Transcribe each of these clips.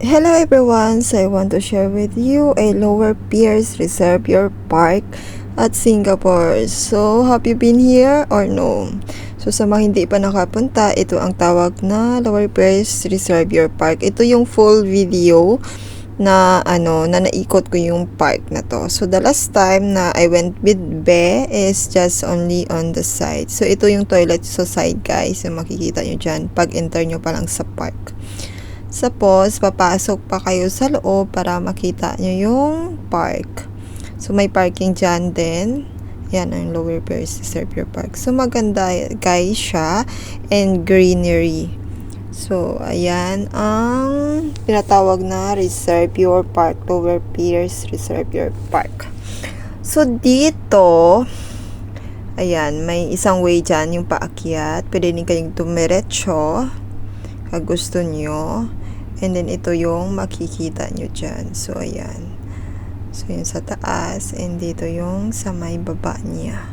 Hello everyone! So I want to share with you a Lower Pierce Reservoir Park at Singapore. So have you been here or no? So sa mga hindi pa nakapunta, ito ang tawag na Lower Pierce Reservoir Park. Ito yung full video na naikot ko yung park na to. So the last time na I went with Be is just only on the side. So ito yung toilet sa side guys. So makikita nyo dyan pag enter nyo pa lang sa park. Suppose, papasok pa kayo sa loob para makita nyo yung park. So, may parking dyan din. Yan ang Lower Pierce Reservoir Park. So, maganda guys siya and greenery. So, ayan ang tinatawag na Reservoir Park. Lower Pierce Reservoir Park. So, dito, ayan, may isang way dyan yung paakyat. Pwede din kayong tumiretso kung gusto nyo. And then, ito yung makikita nyo dyan. So, ayan. So, yun sa taas. And dito yung sa may baba niya.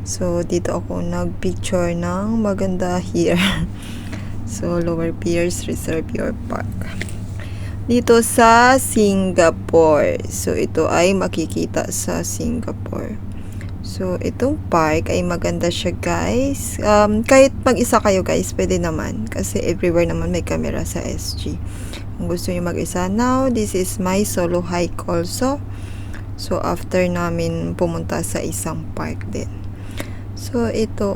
So, dito ako nag-picture ng maganda here. So, Lower Pierce Reservoir Park. Dito sa Singapore. So, ito ay makikita sa Singapore. So, itong park ay maganda siya guys. Kahit mag-isa kayo guys, pwede naman. Kasi everywhere naman may camera sa SG. Kung gusto nyo mag-isa. Now, this is my solo hike also. So, after namin pumunta sa isang park din. So, ito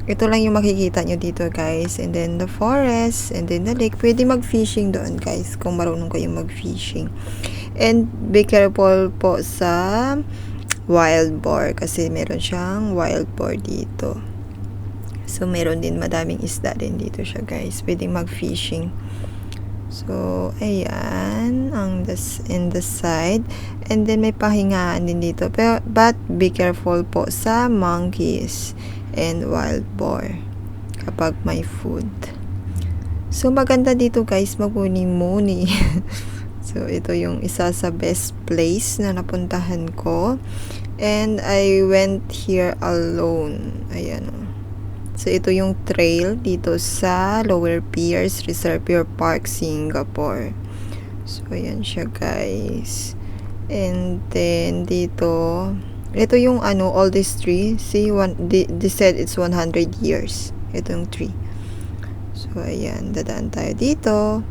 lang yung makikita nyo dito guys. And then the forest. And then the lake. Pwede mag-fishing doon guys. Kung marunong kayo mag-fishing. And be careful po sa wild boar kasi meron siyang wild boar dito. So meron din madaming isda din dito siya guys. Pwedeng mag-fishing. So ayan ang in the side and then may pahingaan din dito. But be careful po sa monkeys and wild boar kapag may food. So maganda dito guys magmuni-muni. So, ito yung isa sa best place na napuntahan ko. And I went here alone. Ayan. So, ito yung trail dito sa Lower Pierce Reservoir Park, Singapore. So, ayan siya guys. And then, dito, ito yung oldest tree. See, they said it's 100 years. Ito yung tree. So, ayan. Dadaan tayo dito.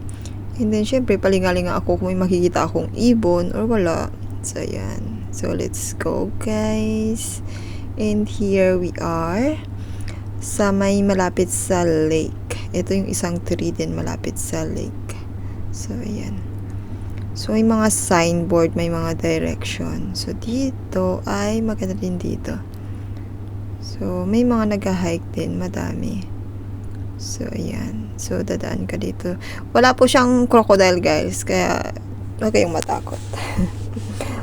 And then, syempre, palingalinga ako kung may makikita akong ibon or wala. So, ayan. So, let's go, guys. And here we are. Sa may malapit sa lake. Ito yung isang tree din malapit sa lake. So, ayan. So, may mga signboard, may mga direction. So, dito ay maganda din dito. So, may mga nag-hike din, madami. So, ayan. So, dadaan ka dito. Wala po siyang crocodile, guys. Kaya, huwag kayong matakot.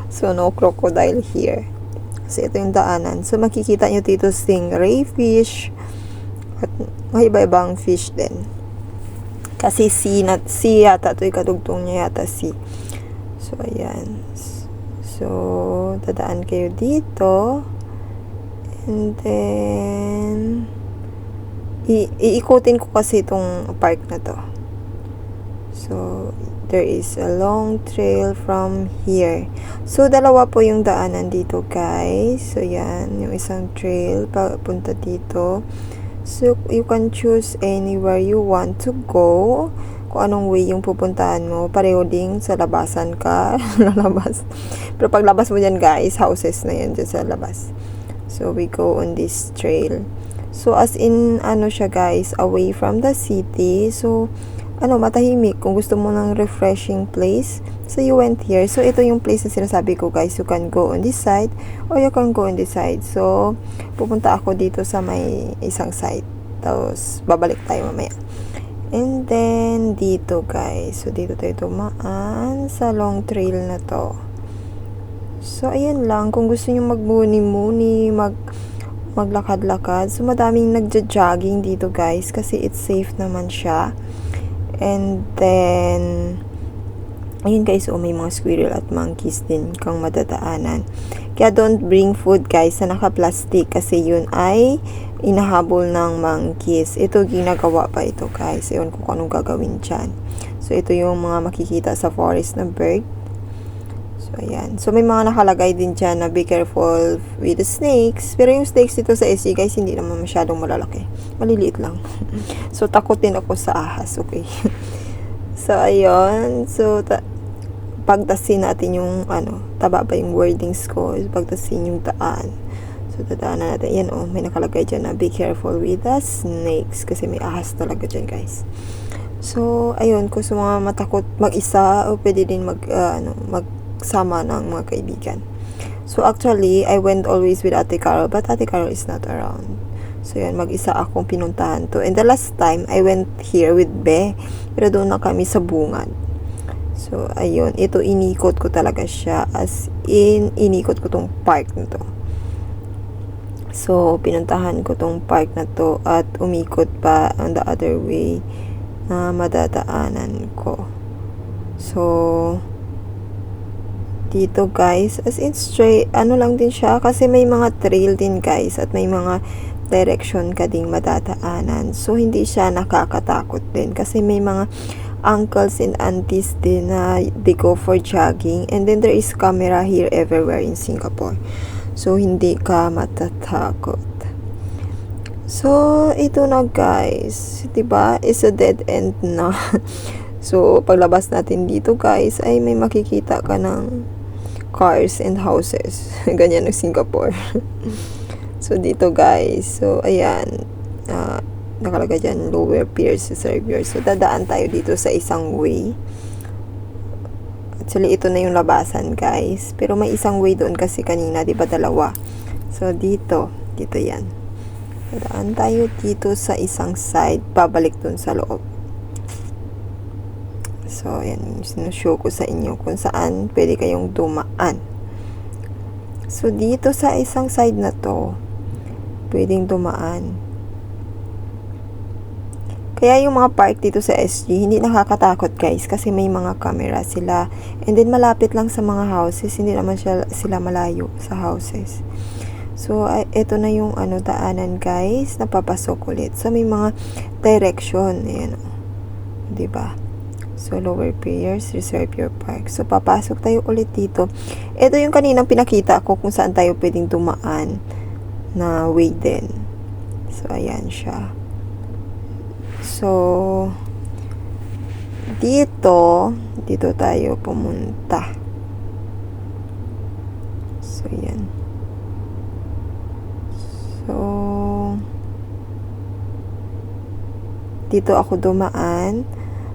So, no crocodile here. Kasi ito yung daanan. So, makikita nyo dito stingray fish. At may iba-ibang fish din. Kasi sea yata. Ito yung kadugtong niya yata sea. So, ayan. So, dadaan kayo dito. And then, iikutin ko kasi itong park na to. So, there is a long trail from here. So, dalawa po yung daanan dito, guys. So, yan. Yung isang trail papunta dito. So, you can choose anywhere you want to go. Kung anong way yung pupuntahan mo. Pareho din sa labasan ka. Lalabas. Pero pag labas mo dyan, guys, houses na yan dyan sa labas. So, we go on this trail. So, as in, siya guys, away from the city. So, matahimik. Kung gusto mo ng refreshing place, so you went here. So, ito yung place na sinasabi ko guys. You can go on this side or you can go on this side. So, pupunta ako dito sa may isang side. Tapos, babalik tayo mamaya. And then, dito guys. So, dito tayo tumaan sa long trail na to. So, ayan lang. Kung gusto nyo magmuni-muni, maglakad-lakad. So, madaming nagja-jogging dito, guys. Kasi it's safe naman siya. And then, ayun guys, may mga squirrel at monkeys din kang madadaanan. Kaya don't bring food, guys, na naka-plastic. Kasi yun ay inahabol ng monkeys. Ito, ginagawa pa ito, guys. Ewan ko kung anong gagawin dyan. So, So, ito yung mga makikita sa forest na bird. So, ayan. So, may mga nakalagay din dyan na be careful with the snakes. Pero yung snakes dito sa SG, guys, hindi naman masyadong malalaki. Maliliit lang. So, takutin ako sa ahas, okay? So, ayun. So, pagtasin natin yung, taba ba yung wordings ko. Pagtasin yung daan. So, dadaanan natin. Yan, may nakalagay dyan na be careful with the snakes. Kasi may ahas talaga dyan, guys. So, ayun. Kung sa mga matakot mag-isa, o pwede din magsama ng mga kaibigan. So, actually, I went always with Ate Carol, but Ate Carol is not around. So, yan, mag-isa akong pinuntahan to. And the last time, I went here with Be, pero doon na kami sa bungad. So, ayun, ito inikot ko talaga siya, as in, inikot ko tong park na to. So, pinuntahan ko tong park na to, at umikot pa on the other way na madadaanan ko. So, dito guys, as in straight, lang din siya, kasi may mga trail din guys, at may mga direction ka ding madadaanan. So, hindi siya nakakatakot din, kasi may mga uncles and aunties din na they go for jogging, and then there is camera here everywhere in Singapore. So, hindi ka matatakot. So, ito na guys, diba, is a dead end na. So, paglabas natin dito guys, ay may makikita ka ng cars and houses. Ganyan ng Singapore. So, dito guys. So, ayan. Nakalagay dyan, Lower Pierce Reservoir. So, dadaan tayo dito sa isang way. Actually, ito na yung labasan guys. Pero may isang way doon kasi kanina, di ba dalawa? So, dito yan. Dadaan tayo dito sa isang side. Babalik doon sa loob. So, yan, sinushow ko sa inyo kung saan pwede kayong dumaan. So, dito sa isang side na to, pwedeng dumaan. Kaya yung mga park dito sa SG, hindi nakakatakot guys, kasi may mga camera sila. And then, malapit lang sa mga houses, hindi naman sila malayo sa houses. So, ito na yung daanan guys, napapasok ulit. So, may mga direction. Ayan, diba? So, Lower Pierce Reservoir Park. So, papasok tayo ulit dito. Ito yung kaninang pinakita ko kung saan tayo pwedeng dumaan na way din. So, ayan siya. So, dito tayo pumunta. So, ayan. So, dito ako dumaan.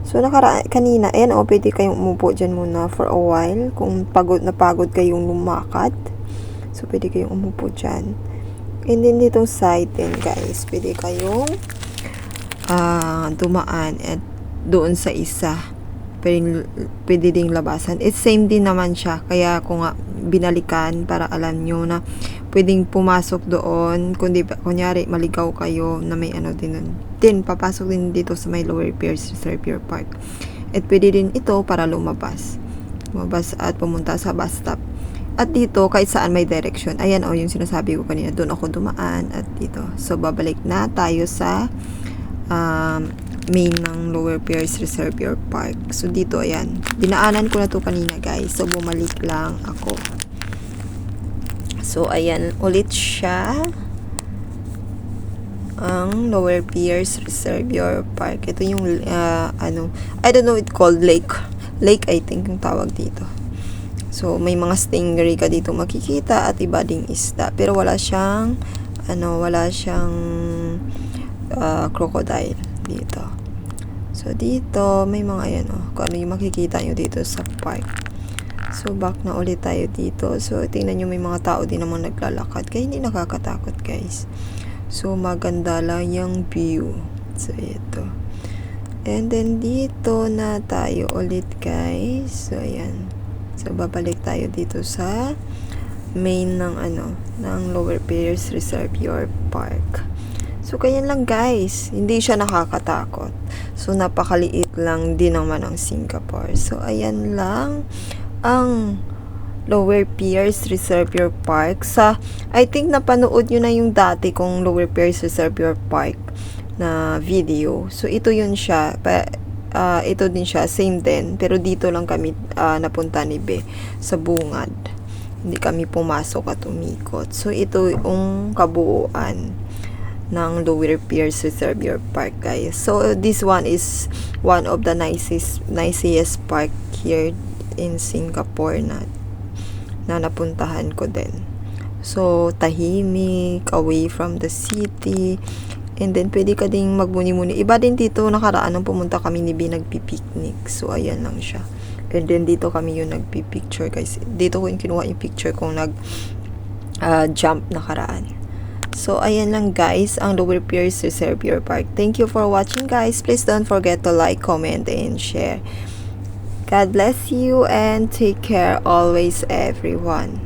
So, kanina, ayan pwede kayong umupo dyan muna for a while. Kung pagod na pagod kayong lumakad. So, pwede kayong umupo dyan. And then, ditong side din, guys. Pwede kayong dumaan at doon sa isa. Pwede ding labasan. It's same din naman siya. Kaya, kung binalikan para alam nyo na pwedeng pumasok doon. Kunyari, maligaw kayo na may din papasok din dito sa may Lower Pierce Reservoir Park. At pwede din ito para lumabas at pumunta sa bus stop. At dito, kahit saan may direction. Ayan yung sinasabi ko kanina, doon ako dumaan at dito. So, babalik na tayo sa main ng Lower Pierce Reservoir Park. So, dito, ayan. Dinaanan ko na to kanina, guys. So, bumalik lang ako. So, ayan ulit siya. Ang Lower Pierce Reservoir Park. Ito yung, I don't know, it's called lake. Lake, I think, yung tawag dito. So, may mga stingray ka dito makikita at iba ding isda. Pero wala siyang, crocodile dito. So, dito, may mga yan, kung ano yung makikita nyo dito sa park. So, back na ulit tayo dito. So, tingnan nyo, may mga tao din naman naglalakad. Kaya hindi nakakatakot, guys. So, maganda lang yung view. So, ito. And then, dito na tayo ulit, guys. So, ayan. So, babalik tayo dito sa main ng, ng Lower Pierce Reservoir Park. So, ganyan lang, guys. Hindi siya nakakatakot. So, napakaliit lang din naman ang Singapore. So, ayan lang ang Lower Pierce Reservoir Park. I think napanood nyo na yung dati kong Lower Pierce Reservoir Park na video. So, ito yun siya. ito din siya, same din. Pero dito lang kami napunta ni Be, sa bungad. Hindi kami pumasok at umikot. So, ito yung kabuuan ng Lower Pierce Reservoir Park, guys. So, this one is one of the nicest park here in Singapore na napuntahan ko din. So, tahimik, away from the city. And then, pwede ka ding magmuni-muni. Iba din dito, nakaraan nung pumunta kami ni B, nagpipiknik. So, ayan lang siya. And then, dito kami yung nagpipicture, guys. Dito ko yung kinuha yung picture kung nag-jump nakaraan. So, ayan lang, guys, ang Lower Pierce Reservoir Park. Thank you for watching, guys. Please don't forget to like, comment, and share. God bless you and take care always, everyone.